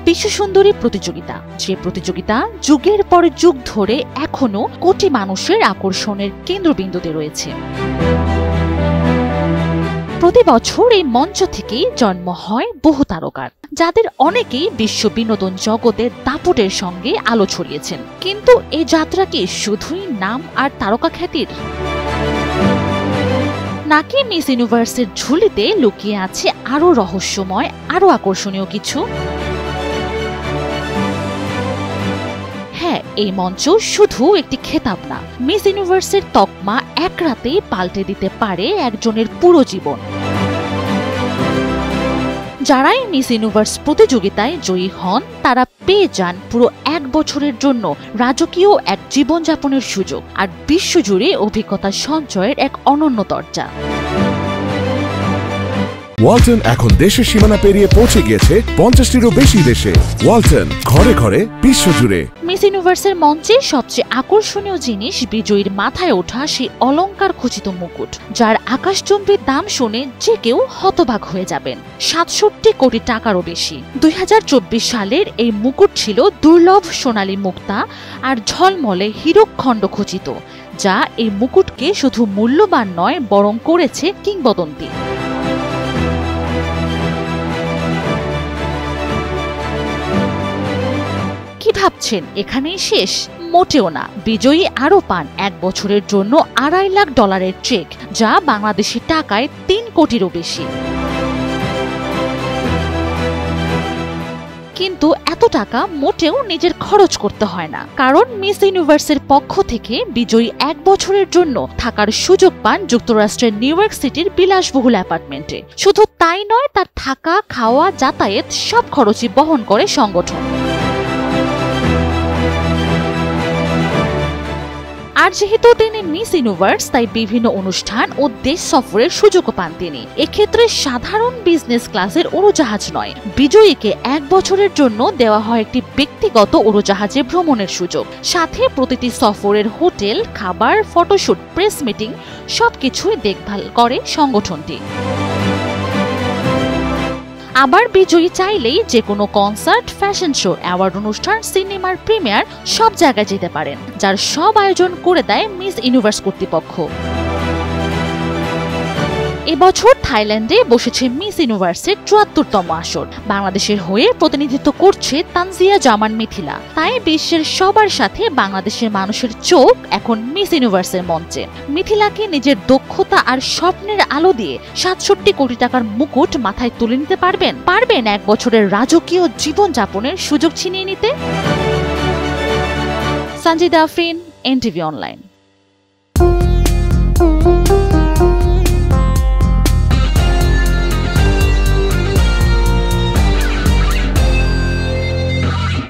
বিশ্ব সুন্দরী প্রতিযোগিতা, যে প্রতিযোগিতা যুগের পর যুগ ধরে এখনো কোটি মানুষের আকর্ষণের কেন্দ্রবিন্দুতে রয়েছে। প্রতি বছর এই মঞ্চ থেকেই জন্ম হয় বহু তারকার, যাদের অনেকেই বিশ্ব বিনোদন জগতের দাপটের সঙ্গে আলো ছড়িয়েছেন। কিন্তু এই যাত্রা কি শুধুই নাম আর তারকা খ্যাতির, নাকি মিস ইউনিভার্সের ঝুলিতে লুকিয়ে আছে আরো রহস্যময়, আরো আকর্ষণীয় কিছু? হ্যাঁ, এই মঞ্চ শুধু একটি খেতাব না, মিস ইউনিভার্সের তকমা এক রাতেই পাল্টে দিতে পারে একজনের পুরো জীবন। যারাই মিস ইউনিভার্স প্রতিযোগিতায় জয়ী হন, তারা পেয়ে যান পুরো 1 বছরের জন্য রাজকীয় এক জীবনযাপনের সুযোগ আর বিশ্বজুড়ে অভিজ্ঞতা সঞ্চয়ের এক অনন্য দরজা। ওয়ালটন এখন দেশের সীমানা পেরিয়ে পৌঁছে গিয়েছে 50টিরও বেশি দেশে। ওয়ালটন, ঘরে ঘরে বিশ্বজুড়ে। মিস ইউনিভার্সের মঞ্চে সবচেয়ে আকর্ষণীয় জিনিস বিজয়ীর মাথায় ওঠা সেই অলংকার খচিত মুকুট, যার আকাশচুম্বী দাম শুনে যে কেউ হতবাক হয়ে যাবেন। 67 কোটি টাকারও বেশি। 2024 সালের এই মুকুট ছিল দুর্লভ সোনালী মুক্তা আর ঝলমলে হীরক খণ্ড খচিত, যা এই মুকুটকে শুধু মূল্যবান নয়, বরং করেছে কিংবদন্তি। কি ভাবছেন এখানেই শেষ? মোটেও না। বিজয়ী আরো পান 1 বছরের জন্য $2.5 লাখ চেক, যা বাংলাদেশি টাকায় 3 কোটিরও বেশি। কিন্তু এত টাকা মোটেও নিজের খরচ করতে হয় না, কারণ মিস ইউনিভার্সের পক্ষ থেকে বিজয়ী 1 বছরের জন্য থাকার সুযোগ পান যুক্তরাষ্ট্রের নিউ ইয়র্ক সিটির বিলাসবহুল অ্যাপার্টমেন্টে। শুধু তাই নয়, তার থাকা, খাওয়া, যাতায়াত সব খরচই বহন করে সংগঠন। আর যেহেতু তিনি মিস ইউনিভার্স, তাই বিভিন্ন অনুষ্ঠান ও দেশ সফরের সুযোগও পান তিনি। এক্ষেত্রে সাধারণ বিজনেস ক্লাসের উড়োজাহাজ নয়, বিজয়ীকে 1 বছরের জন্য দেওয়া হয় একটি ব্যক্তিগত উড়োজাহাজে ভ্রমণের সুযোগ। সাথে প্রতিটি সফরের হোটেল, খাবার, ফটোশুট, প্রেস মিটিং সবকিছুই দেখভাল করে সংগঠনটি। আবার বিজয়ী চাইলেই যে কোনো কনসার্ট, ফ্যাশন শো, অ্যাওয়ার্ড অনুষ্ঠান, সিনেমার প্রিমিয়ার সব জায়গায় যেতে পারেন, যার সব আয়োজন করে দেয় মিস ইউনিভার্স কর্তৃপক্ষ। এবছর থাইল্যান্ডে বসেছে মিস ইউনিভার্সের 74তম আসর। বাংলাদেশের হয়ে প্রতিনিধিত্ব করছে তানজিয়া জামান মিথিলা। তাই বিশ্বের সবার সাথে বাংলাদেশের মানুষের চোখ এখন মিস ইউনিভার্সের মঞ্চে। মিথিলাকে নিজের দক্ষতা আর স্বপ্নের আলো দিয়ে 67 কোটি টাকার মুকুট মাথায় তুলে নিতে পারবেন 1 বছরের রাজকীয় জীবনযাপনের সুযোগ ছিনিয়ে নিতে। Sanjida Afrin, NTV online.